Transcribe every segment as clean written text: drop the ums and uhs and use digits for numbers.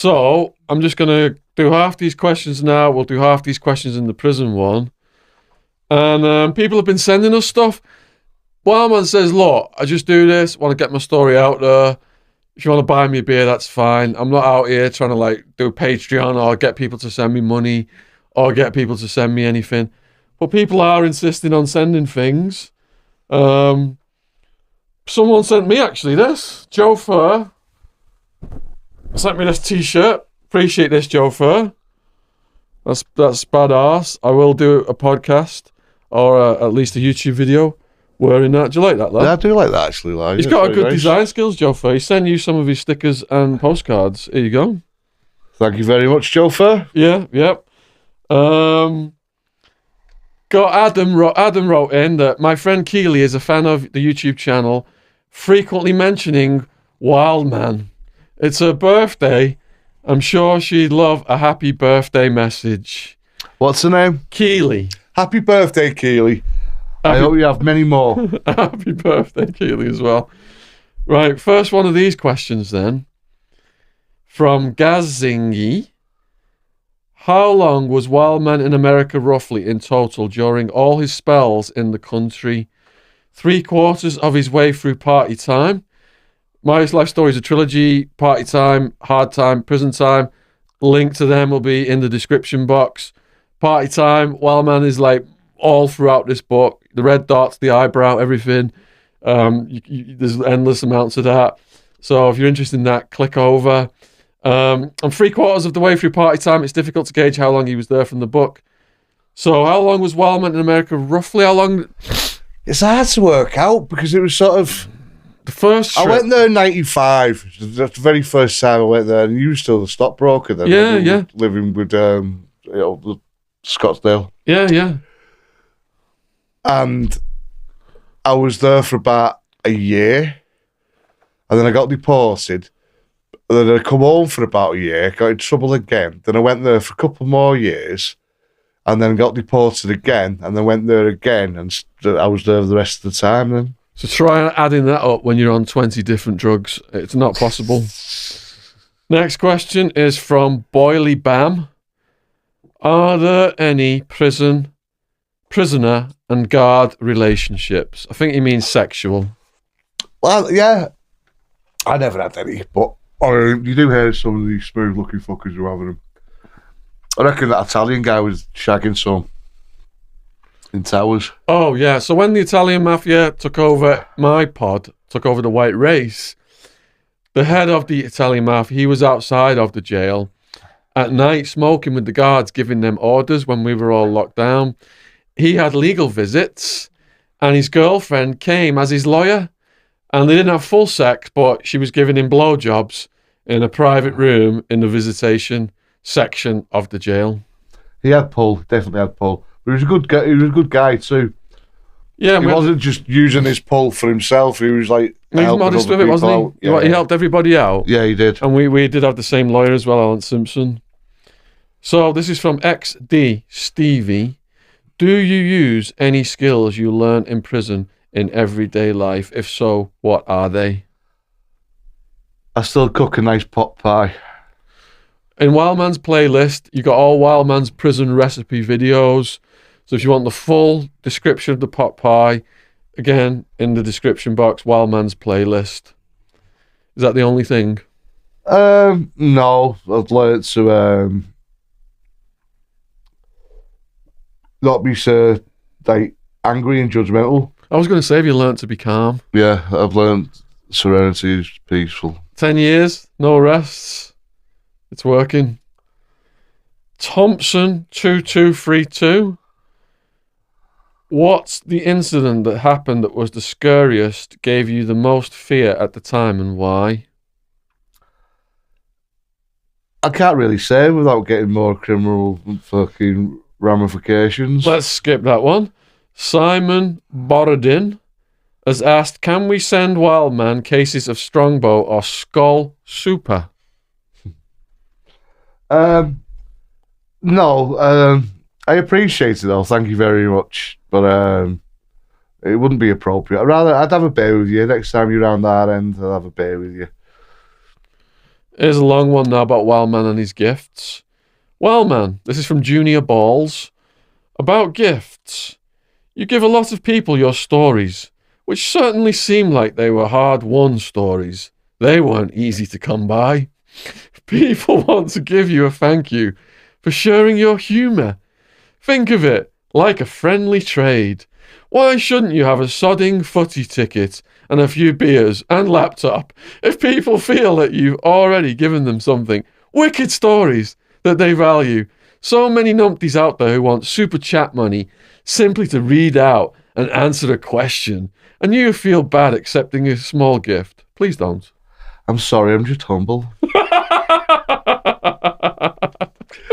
So I'm just going to do half these questions now. We'll do half these questions in the prison one. And people have been sending us stuff. Wildman says, look, I just do this, want to get my story out there. If you want to buy me a beer, that's fine. I'm not out here trying to like do Patreon or get people to send me money or get people to send me anything. But people are insisting on sending things. Someone sent me actually this. Joe Fur sent me this t-shirt. Appreciate this, Joe Fur. That's badass. I will do a podcast or at least a YouTube video wearing that. Do you like that, lad? Yeah, I do like that actually. Like, He's got a good design skills, Joe Fur. He sent you some of his stickers and postcards. Here you go. Thank you very much, Joe Fur. Yeah, yep. Got Adam wrote in that my friend Keely is a fan of the YouTube channel, frequently mentioning Wildman. It's her birthday. I'm sure she'd love a happy birthday message. What's her name? Keely. Happy birthday, Keely. I hope you have many more. Happy birthday, Keely, as well. Right, first one of these questions then. From Gazingi. How long was Wildman in America roughly in total during all his spells in the country? 3/4 of his way through Party Time. My life story is a trilogy. Party Time, Hard Time, Prison Time. Link to them will be in the description box. Party Time, Wildman is like all throughout this book. The red dots, the eyebrow, everything. There's endless amounts of that. So if you're interested in that, click over. I'm 3/4 of the way through Party Time. It's difficult to gauge how long he was there from the book. So how long was Wildman in America? Roughly how long? It's hard to work out because it was sort of... The first trip. I went there in 95. That's the very first time I went there, and you were still the stockbroker then. Yeah. Living with Scottsdale. Yeah. And I was there for about a year, and then I got deported. And then I come home for about a year, got in trouble again. Then I went there for a couple more years, and then got deported again, and then went there again, and I was there the rest of the time then. So try adding that up when you're on 20 different drugs. It's not possible. Next question is from Boily Bam. Are there any prisoner and guard relationships? I think he means sexual. Well, yeah. I never had any, but you do hear some of these smooth-looking fuckers who are having them. I reckon that Italian guy was shagging some in Towers. Oh, yeah. So when the Italian Mafia took over my pod, took over the White Race, the head of the Italian Mafia, he was outside of the jail at night smoking with the guards, giving them orders when we were all locked down. He had legal visits, and his girlfriend came as his lawyer, and they didn't have full sex, but she was giving him blowjobs in a private room in the visitation section of the jail. He had pull, definitely had pull. But he was a good guy. He was a good guy too. Yeah, he wasn't just using his pull for himself. He was like he was modest with it, wasn't he? Yeah. He helped everybody out. Yeah, he did. And we did have the same lawyer as well, Alan Simpson. So this is from XD Stevie. Do you use any skills you learn in prison in everyday life? If so, what are they? I still cook a nice pot pie. In Wildman's playlist, you got all Wildman's prison recipe videos. So if you want the full description of the pot pie, again, in the description box, Wildman's playlist. Is that the only thing? No. I've learned to not be so like angry and judgmental. I was going to say, have you learnt to be calm? Yeah, I've learned serenity is peaceful. 10 years, no arrests. It's working. Thompson2232. What's the incident that happened that was the scariest, gave you the most fear at the time, and why? I can't really say without getting more criminal fucking ramifications. Let's skip that one. Simon Borodin has asked, can we send Wildman cases of Strongbow or Skull Super? No. I appreciate it though, thank you very much. But it wouldn't be appropriate. I'd have a beer with you. Next time you're around that end, I'll have a beer with you. Here's a long one now about Wildman and his gifts. Wildman, this is from Junior Balls. About gifts. You give a lot of people your stories, which certainly seem like they were hard-won stories. They weren't easy to come by. People want to give you a thank you for sharing your humour. Think of it like a friendly trade. Why shouldn't you have a sodding footy ticket and a few beers and laptop if people feel that you've already given them something? Wicked stories that they value. So many numpties out there who want super chat money simply to read out and answer a question, and you feel bad accepting a small gift. Please don't. I'm sorry, I'm just humble.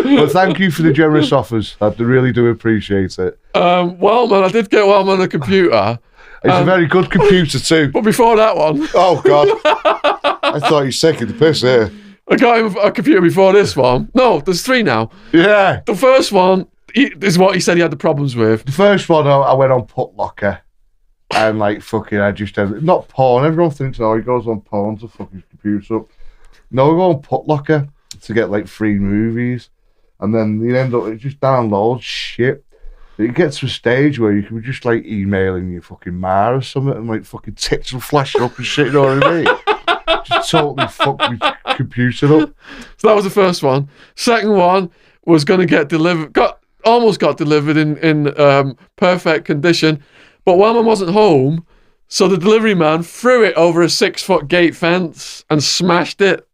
But thank you for the generous offers. I really do appreciate it. Wildman, I did get Wildman a computer. It's a very good computer too. But before that one... Oh, God. I thought you were taking the piss here. I got him a computer before this one. No, there's 3 now. Yeah. The first one is what he said he had the problems with. The first one, I went on Putlocker. And like, fucking, I just had... Not porn. Everyone thinks, oh, he goes on porn to fuck his computer up. No, I go on Putlocker to get like free movies. And then you end up, it just downloads shit. It gets to a stage where you can be just like emailing your fucking ma or something and like fucking tits will flash up and shit, you know what I mean? Just totally fucked my computer up. So that was the first one. Second one was going to get delivered, almost got delivered in perfect condition, but Wildman wasn't home, so the delivery man threw it over a 6-foot gate fence and smashed it.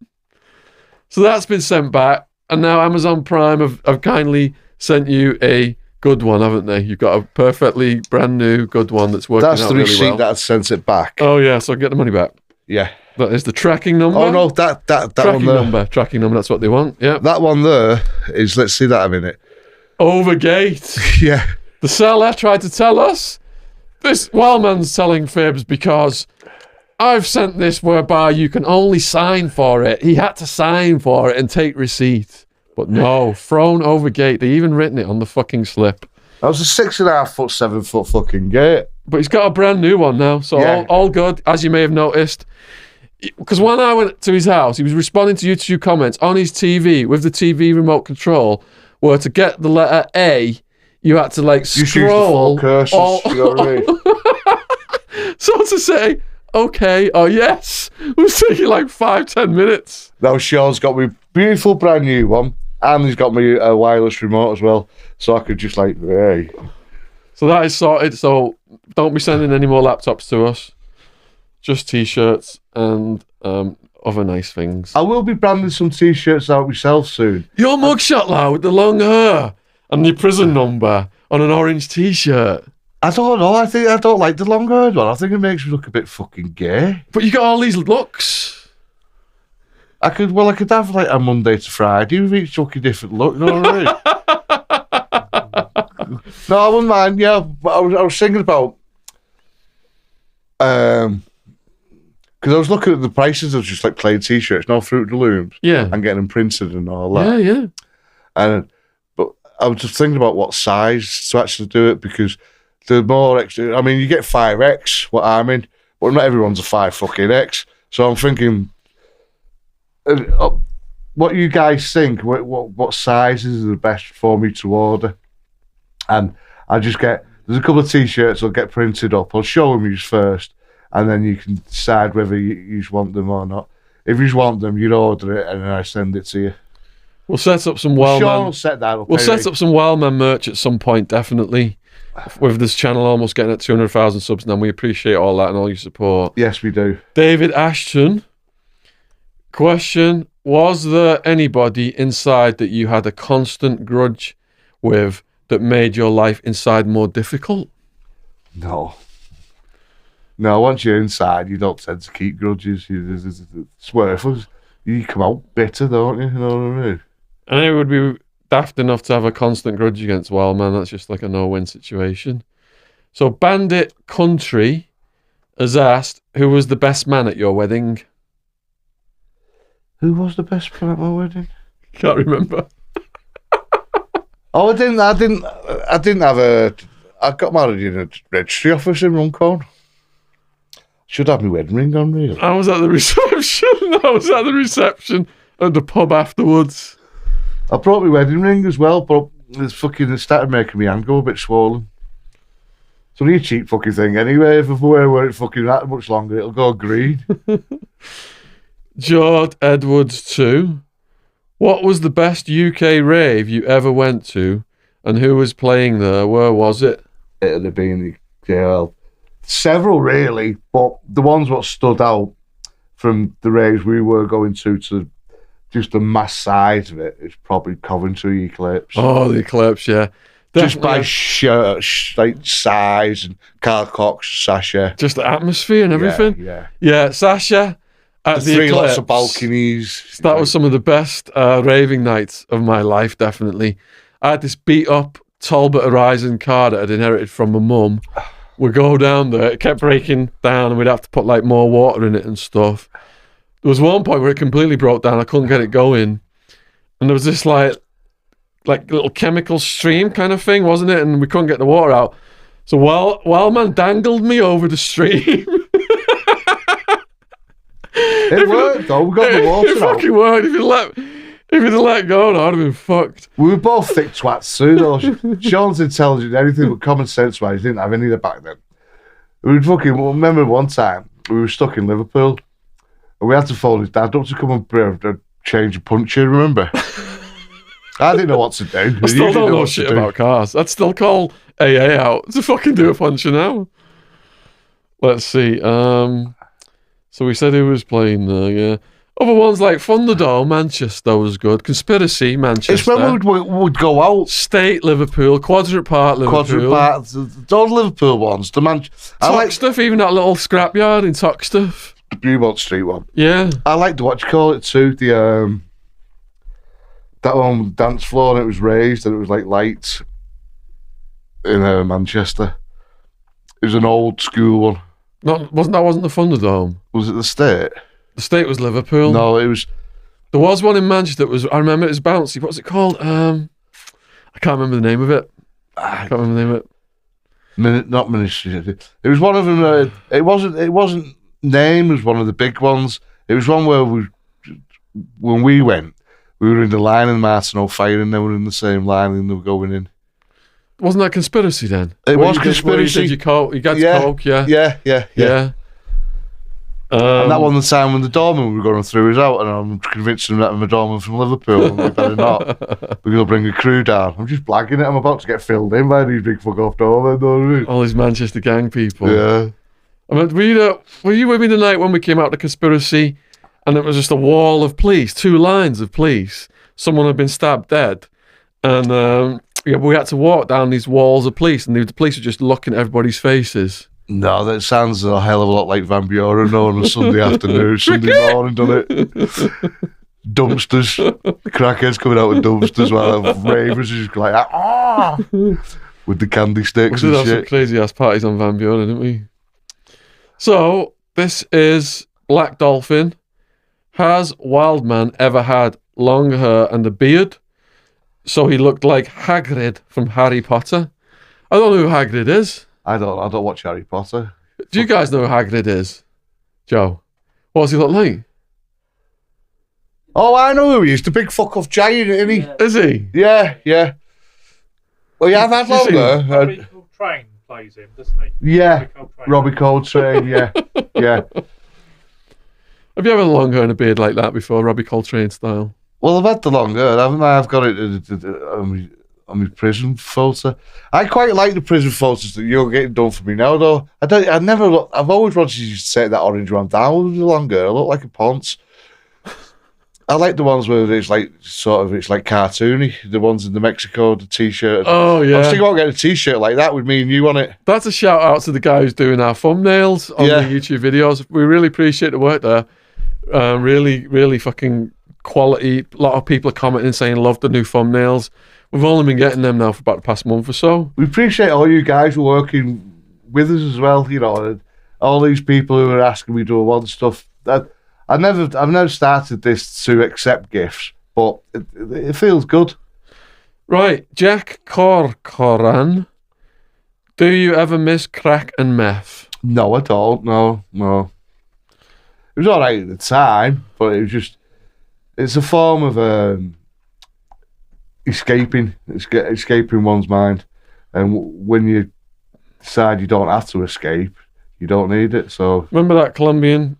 So that's been sent back. And now Amazon Prime have kindly sent you a good one, haven't they? You've got a perfectly brand new good one that's working out really well. That's the receipt that had sent it back. Oh, yeah, so I get the money back. Yeah. That is the tracking number. Oh, no, that tracking one there. Tracking number, that's what they want, yeah. That one there is, let's see that a minute. Overgate. Yeah. The seller tried to tell us, this Wildman's telling fibs because... I've sent this whereby you can only sign for it. He had to sign for it and take receipt. But no, thrown over gate. They even written it on the fucking slip. That was a 6.5 foot, 7 foot fucking gate. But he's got a brand new one now. So yeah. all good, as you may have noticed. Because when I went to his house, he was responding to YouTube comments on his TV with the TV remote control, where to get the letter A, you had to like scroll. Use the 4 cursors, you know what I mean? So to say... okay, or yes. It was taking like 5-10 minutes. Now Sean's got me a beautiful brand new one, and he's got me a wireless remote as well, so I could just like, hey. So that is sorted, so don't be sending any more laptops to us. Just t-shirts and other nice things. I will be branding some t-shirts out myself soon. Your mugshot, lad, with the long hair and your prison number on an orange t-shirt. I don't know. I don't like the long haired one. I think it makes me look a bit fucking gay. But you got all these looks. I could have like a Monday to Friday with each fucking different look. You know what I mean? No, I wouldn't mind. Yeah, but I was thinking about because I was looking at the prices of just like plain t-shirts, no Fruit of the Looms, yeah, and getting them printed and all that. Yeah. But I was just thinking about what size to actually do it because. The more extra, I mean, you get 5X, what I'm in, but not everyone's a 5 fucking X. So I'm thinking, what you guys think? What sizes are the best for me to order? And I just there's a couple of t-shirts I'll get printed up. I'll show them you first, and then you can decide whether you want them or not. If you want them, you order it, and then I send it to you. We'll set up some Wildman. Sean will set that up. We'll set up some Wildman merch at some point, definitely. With this channel almost getting at 200,000 subs now, we appreciate all that and all your support. Yes, we do. David Ashton, question, was there anybody inside that you had a constant grudge with that made your life inside more difficult? No, once you're inside, you don't tend to keep grudges. It's worthless. You come out bitter, don't you? You know what I mean? And it would be daft enough to have a constant grudge against Wildman. That's just like a no-win situation. So Bandit Country has asked, who was the best man at your wedding? Who was the best man at my wedding? Can't remember. Oh, I didn't have I got married in a registry office in Runcorn. Should have my wedding ring on, really. I was at the reception. at the pub afterwards. I brought my wedding ring as well, but it started making my hand go a bit swollen. It's only a cheap fucking thing anyway. If I wear it fucking that much longer, it'll go green. George Edwards 2. What was the best UK rave you ever went to, and who was playing there? Where was it? It'd have been several really, but the ones that stood out from the raves we were going to just the mass size of it is probably Coventry Eclipse. Oh, the Eclipse, yeah. Definitely. Just by like size and Carl Cox, Sasha. Just the atmosphere and everything. Yeah. Sasha at the three Eclipse. lots of balconies. That was some of the best raving nights of my life, definitely. I had this beat up Talbot Horizon car that I'd inherited from my mum. We'd go down there, it kept breaking down, and we'd have to put like more water in it and stuff. There was one point where it completely broke down. I couldn't get it going, and there was this like little chemical stream kind of thing, wasn't it? And we couldn't get the water out. So Wildman dangled me over the stream. It worked though. We got the water out. It fucking worked. If you'd let go, I'd have been fucked. We were both thick twats too, though. Sean's intelligent, anything but common sense wise, didn't have any of that back then. We remember one time we were stuck in Liverpool and we had to phone his dad up to come and change a puncture, remember? I didn't know what to do. I still don't know shit about cars. I'd still call AA out to fucking do a puncture now. Let's see. So we said who was playing there, yeah. Other ones like Thunderdome, Manchester was good. Conspiracy, Manchester. It's when we would go out. State, Liverpool. Quadrant Park, Liverpool. Quadrant Park, those Liverpool ones. Toxteth, even that little scrapyard in Toxteth. The Beaumont Street one. Yeah. I liked what you call it too. The that one dance floor, and it was raised, and it was like lights in Manchester. It was an old school one. Wasn't the Thunderdome? Was it the State? The State was Liverpool. No, it was. There was one in Manchester that I remember it was bouncy. What's it called? I can't remember the name of it. Not Ministry. It was one of them. It wasn't named as one of the big ones. It was one where when we went, we were in the line in Martin O'Fire, and they were in the same line, and they were going in. Wasn't that Conspiracy then? It was Conspiracy. You got coke, yeah. Yeah. And that one, the time when the doorman we were going through is out, and I'm convincing him that I'm a doorman from Liverpool, and we better not. We're going to bring a crew down. I'm just blagging it. I'm about to get filled in by these big fuck off doormen. Know what I mean? All these Manchester gang people. Yeah. I mean, were you with me the night when we came out to Conspiracy, and it was just a wall of police, 2 lines of police. Someone had been stabbed dead, and we had to walk down these walls of police, and the police were just looking at everybody's faces. No, that sounds a hell of a lot like Van Buren on a Sunday afternoon, Sunday morning, doesn't it? Dumpsters, crackheads coming out with dumpsters while ravers are just like with the candy sticks we did and have shit. some crazy ass parties on Van Buren, didn't we? So this is Black Dolphin. Has Wildman ever had long hair and a beard, so he looked like Hagrid from Harry Potter? I don't know who Hagrid is. I don't watch Harry Potter. Do you guys know who Hagrid is? Joe? What does he look like? Oh, I know who he is. The big fuck off giant, isn't he? Yeah. Is he? Yeah. Well, yeah, I've had longer. Robbie Coltrane plays him, doesn't he? Yeah, Robbie Coltrane, yeah. Have you ever had long hair and a beard like that before, Robbie Coltrane style? Well, I've had the long hair, haven't I? I've got it on my prison photo. I quite like the prison photos that you're getting done for me now, though. I've always wanted you to take that orange one down with the long hair. I look like a ponce. I like the ones where it's like cartoony. The ones in the Mexico, the t-shirt. Oh yeah. I was thinking about getting a t-shirt like that with me and you on it. That's a shout out to the guy who's doing our thumbnails on the YouTube videos. We really appreciate the work there. Really, really fucking quality. A lot of people are commenting saying love the new thumbnails. We've only been getting them now for about the past month or so. We appreciate all you guys working with us as well. You know, and all these people who are asking me to do a lot of stuff. I've never started this to accept gifts, but it feels good. Right, Jack Corcoran. Do you ever miss crack and meth? No, I don't. No. It was all right at the time, but it was just It's a form of escaping one's mind, and when you decide you don't have to escape, you don't need it. So remember that Colombian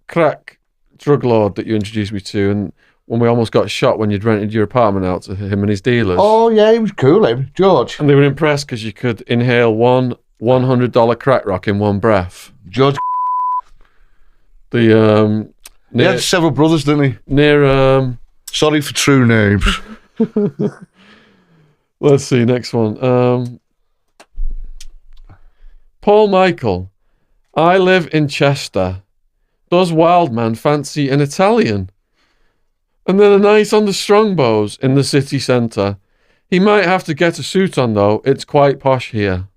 crack drug lord that you introduced me to, and when we almost got shot when you'd rented your apartment out to him and his dealers? Oh yeah, he was cool, him, George. And they were impressed because you could inhale one $100 crack rock in one breath. George. The He had several brothers, didn't he? Near Sorry for true names. let's see, next one. Paul Michael. I live in Chester. Does Wildman fancy an Italian? And then a night on the Strongbows in the city centre. He might have to get a suit on though. It's quite posh here.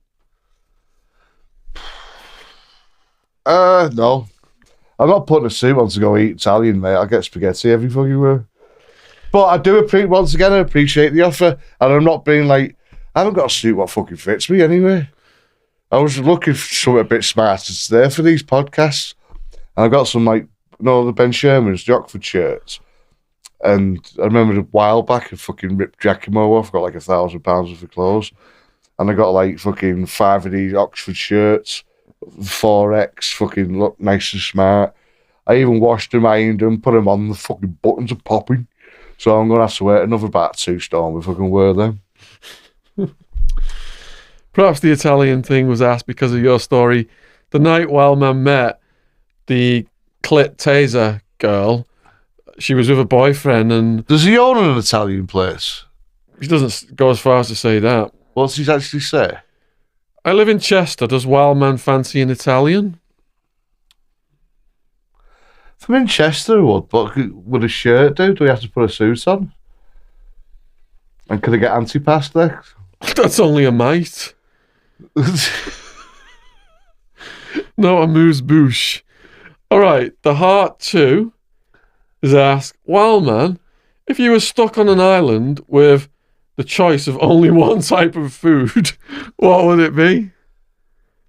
No. I'm not putting a suit on to go eat Italian, mate. I get spaghetti every fucking way. But I do appreciate the offer. And I'm not being like, I haven't got a suit what fucking fits me anyway. I was looking for something a bit smarter today for these podcasts. And I got some, like, the Ben Sherman's, the Oxford shirts. And I remember a while back, I fucking ripped Giacomo off, got like £1,000 worth of clothes. And I got like fucking 5 of these Oxford shirts, 4X, fucking look nice and smart. I even washed them, ironed them, put them on, the fucking buttons are popping. So I'm going to have to wait another about 2 storm if I can wear them. Perhaps the Italian thing was asked because of your story. The night Wildman met the clit taser girl, she was with a boyfriend, and Does he own an Italian place? he doesn't go as far as to say that. What's he actually say? I live in Chester. Does Wildman fancy an Italian? If I'm in Chester, but would a shirt do? Do we have to put a suit on? And could I get anti-pass there? That's only a mite. No amuse-bouche. All right, the Heart 2 is asked, Wildman, if you were stuck on an island with the choice of only one type of food, what would it be?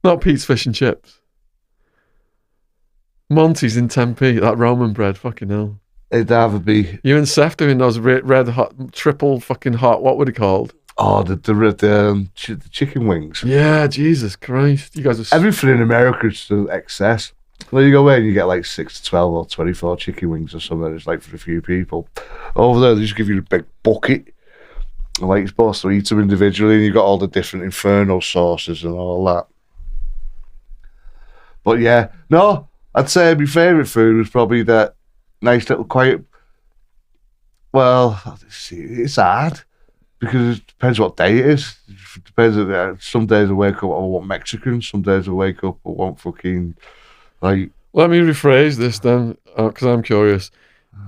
Not Pete's Fish and Chips. Monty's in Tempe, that Roman bread, fucking hell. It'd either be... You and Seth doing those red hot, triple fucking hot, what were they called? Oh, the chicken wings. Yeah, Jesus Christ. You guys are... Everything in America is to excess. Well, you go away and you get like 6 to 12 or 24 chicken wings or something. It's like for a few people. Over there, they just give you a big bucket. And like you're supposed to eat them individually, and you've got all the different inferno sauces and all that. But yeah, no, I'd say my favourite food was probably that nice little quiet... Well, it's hard. Because it depends what day it is. It depends. Some days I wake up, I want Mexican. Some days I wake up, I want fucking... Like, let me rephrase this then, because I'm curious.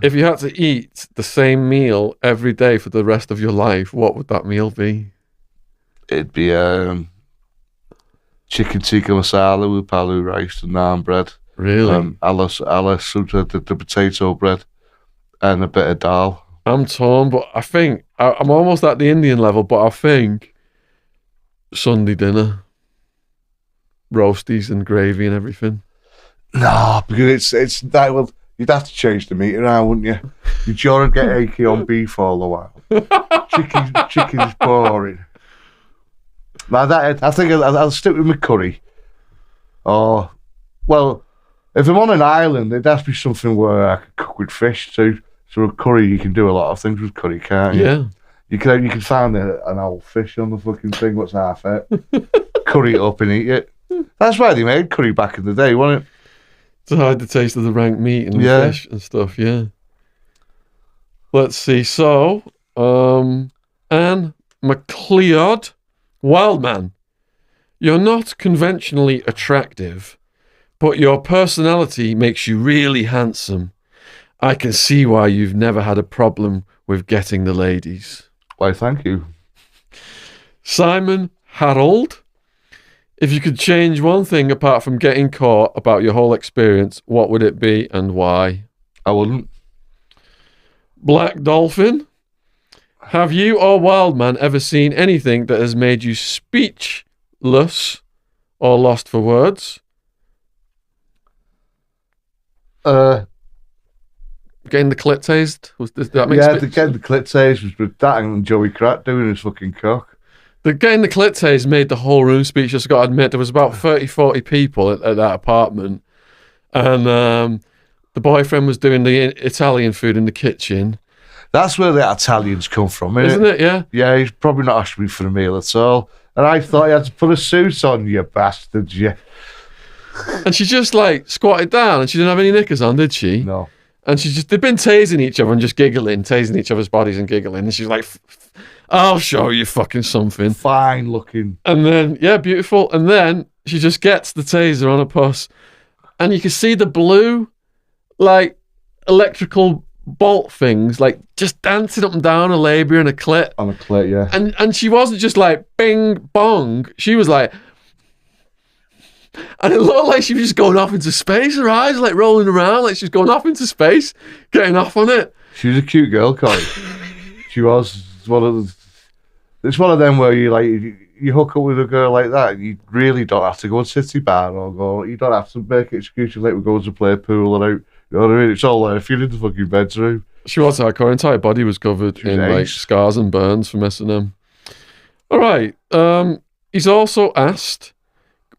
If you had to eat the same meal every day for the rest of your life, what would that meal be? It'd be chicken tikka masala with palu rice and naan bread. Really? Ala suta, the potato bread, and a bit of dal. I'm torn, but I think I'm almost at the Indian level, but I think Sunday dinner, roasties and gravy and everything. No, because it's that. Well, you'd have to change the meat around, wouldn't you? You'd sure get achy on beef all the while. Chicken's boring. Now that I think I'll stick with my curry. Oh, well, if I'm on an island, it'd have to be something where I could cook with fish too. So a curry, you can do a lot of things with curry, can't you? Yeah. You can find an old fish on the fucking thing. What's half it? Curry it up and eat it. That's why they made curry back in the day, wasn't it? To hide the taste of the rank meat and fish and stuff, yeah. Let's see. So, Anne McLeod, Wildman, you're not conventionally attractive, but your personality makes you really handsome. I can see why you've never had a problem with getting the ladies. Why, thank you. Simon Harold, if you could change one thing apart from getting caught about your whole experience, what would it be and why? I wouldn't. Black Dolphin, have you or Wildman ever seen anything that has made you speechless or lost for words? getting the clit tased? Did that make Yeah, sense? getting the clit tased was with that and Joey Crack doing his fucking cock. Getting the clit tased made the whole room speechless. I've got to admit, there was about 30, 40 people at that apartment. And the boyfriend was doing the Italian food in the kitchen. That's where the Italians come from, Isn't it? Yeah. Yeah, he's probably not asked me for a meal at all. And I thought he had to put a suit on, you bastards, yeah. And she just like squatted down and she didn't have any knickers on, did she? No. And they'd been tasing each other and just giggling, tasing each other's bodies and giggling. And she's like, I'll show you fucking something. Fine looking. And then, yeah, beautiful. And then she just gets the taser on a puss. And you can see the blue, like, electrical bolt things, like, just dancing up and down a labia and a clit. On a clit, yeah. And she wasn't just like, bing, bong. She was like... And it looked like she was just going off into space. Her eyes like rolling around, like she's going off into space, getting off on it. She was a cute girl, Corey. She was. It's one of them where you hook up with a girl like that. You really don't have to go to City Bar or go. You don't have to make excuses like we're going to play pool or out. You know what I mean? It's all there if you're in the fucking bedroom. She was hardcore. Her entire body was covered in like scars and burns from S&M. All right. He's also asked,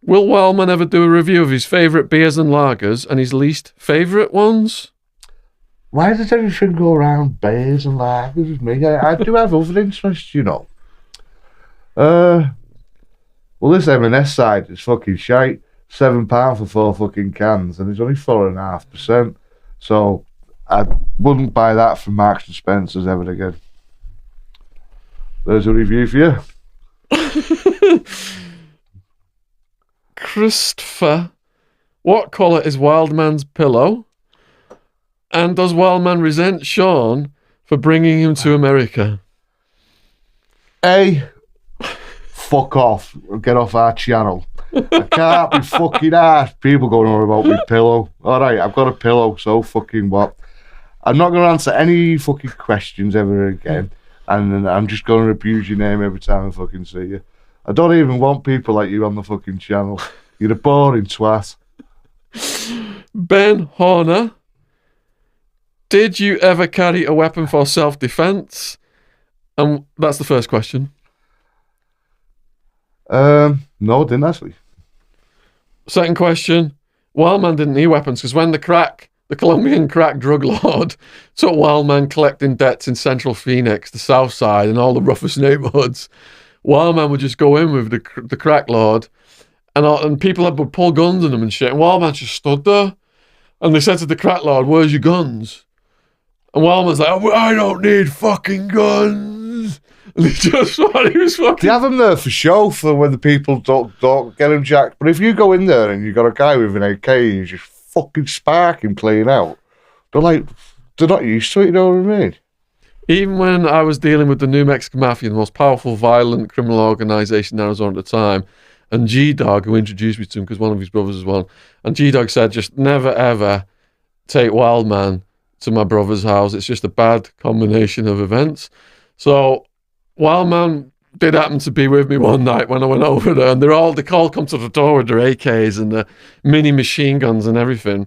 will Wildman ever do a review of his favourite beers and lagers and his least favourite ones? Why does everything go around beers and lagers with me? I do have other interests, you know. Well, this M&S side is fucking shite. £7 for 4 fucking cans, and it's only 4.5%. So I wouldn't buy that from Marks and Spencer's ever again. There's a review for you. Christopher, what colour is Wildman's pillow? And does Wildman resent Shaun for bringing him to America? A, fuck off. Get off our channel. I can't be fucking arsed. People going on about my pillow. Alright, I've got a pillow, so fucking what? I'm not going to answer any fucking questions ever again. And I'm just going to abuse your name every time I fucking see you. I don't even want people like you on the fucking channel. You're a boring twat. Ben Horner, did you ever carry a weapon for self-defense? And that's the first question. No, I didn't actually. Second question, Wildman didn't need weapons because when the Colombian crack drug lord took Wildman collecting debts in central Phoenix, the south side, and all the roughest neighborhoods, Wildman would just go in with the crack lord, and people would pull guns on him and shit, and Wildman just stood there, and they said to the crack lord, "Where's your guns?" And Wildman's like, "Oh, I don't need fucking guns." And he just thought he was fucking... They have them there for show, for when the people don't get him jacked. But if you go in there and you've got a guy with an AK and you just fucking spark him clean out, they're not used to it, you know what I mean? Even when I was dealing with the New Mexican Mafia, the most powerful, violent criminal organization in Arizona at the time, and G-Dog, who introduced me to him because one of his brothers was one, and G-Dog said, just never, ever take Wildman to my brother's house. It's just a bad combination of events. So Wildman did happen to be with me one night when I went over there, and they all come to the door with their AKs and the mini machine guns and everything.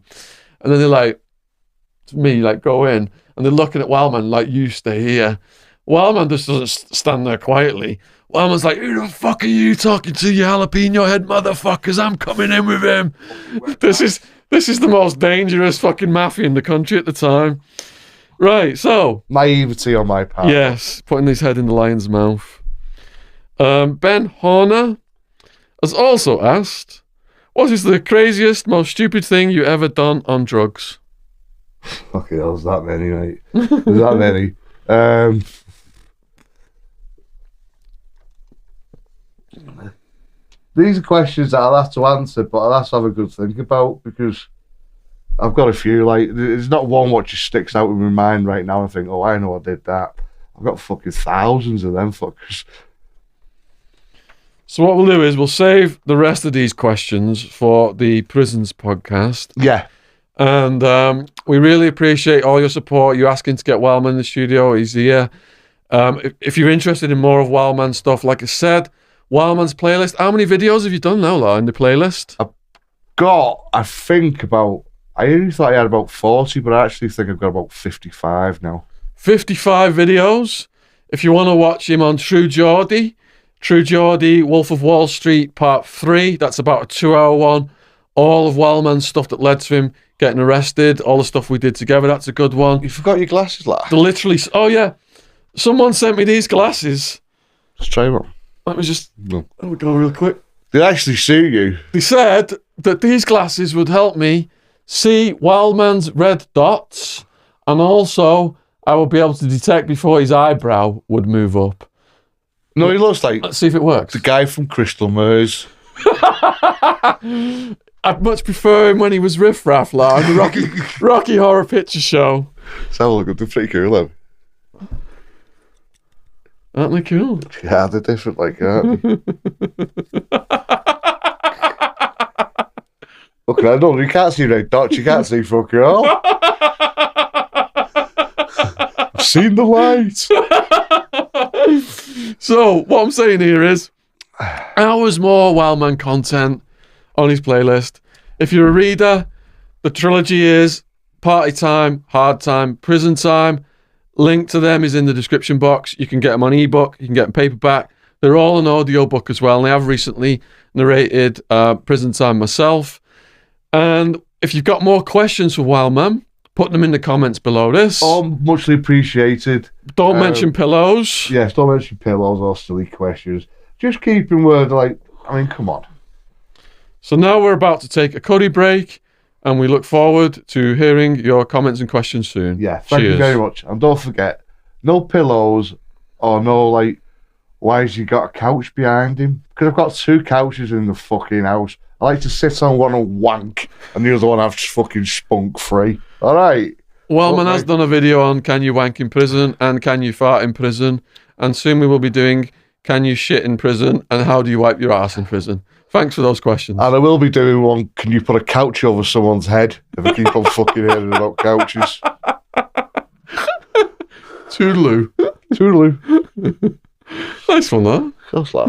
And then they're like, to me, like, go in. And they're looking at Wildman like, you stay here. Wildman just doesn't stand there quietly. Wildman's like, who the fuck are you talking to, you jalapeno head motherfuckers? I'm coming in with him. This is the most dangerous fucking mafia in the country at the time. Right, so... naivety on my part. Yes, putting his head in the lion's mouth. Ben Horner has also asked, what is the craziest, most stupid thing you ever done on drugs? Fucking hell, there's that many, mate. There's that many. These are questions that I'll have to answer, but I'll have to have a good think about, because I've got a few. Like, there's not one what just sticks out in my mind right now and think, oh, I know I did that. I've got fucking thousands of them fuckers. So what we'll do is we'll save the rest of these questions for the Prisons podcast. Yeah. And we really appreciate all your support. You asking to get Wildman in the studio. He's here. If you're interested in more of Wildman stuff, like I said, Wildman's playlist. How many videos have you done now, Law, in the playlist? I've got, I think, about I only thought I had about 40, but I actually think I've got about 55 now. 55 videos. If you want to watch him on True Geordie, Wolf of Wall Street Part 3, that's about a 2-hour one. All of Wildman's stuff that led to him getting arrested, all the stuff we did together, that's a good one. You forgot your glasses, lad. Literally, oh yeah, someone sent me these glasses. Let's try them. Let me just go real quick. They actually suit you. They said that these glasses would help me see Wildman's red dots, and also I would be able to detect before his eyebrow would move up. No, he looks like... Let's see if it works. The guy from Crystal Maze. I'd much prefer him when he was Riff Raff, like the Rocky Horror Picture Show. Let's have a look. They're pretty cool, though. Aren't they cool? Yeah, they're different, like that. Look, I know, you can't see red dots, you can't see fuck all. I've seen the light. So, what I'm saying here is, hours more Wildman content on his playlist. If you're a reader, the trilogy is Party Time, Hard Time, Prison Time. Link to them is in the description box. You can get them on ebook, you can get them paperback. They're all an audio book as well, and I have recently narrated Prison Time myself. And if you've got more questions for Wildman, put them in the comments below this. All muchly appreciated. Don't mention pillows. Yes, don't mention pillows or silly questions. Just keep in word, like, I mean, come on. So now we're about to take a cuddy break, and we look forward to hearing your comments and questions soon. Yeah, thank you very much. And don't forget, no pillows or no, like, why has he got a couch behind him? Because I've got 2 couches in the fucking house. I like to sit on one and wank, and the other one I've fucking spunk free. All right. Wellman has done a video on can you wank in prison and can you fart in prison, and soon we will be doing can you shit in prison and how do you wipe your ass in prison. Thanks for those questions. And I will be doing one, can you put a couch over someone's head if I keep on fucking hearing about couches? Toodaloo. Toodaloo. Nice one, though. Just like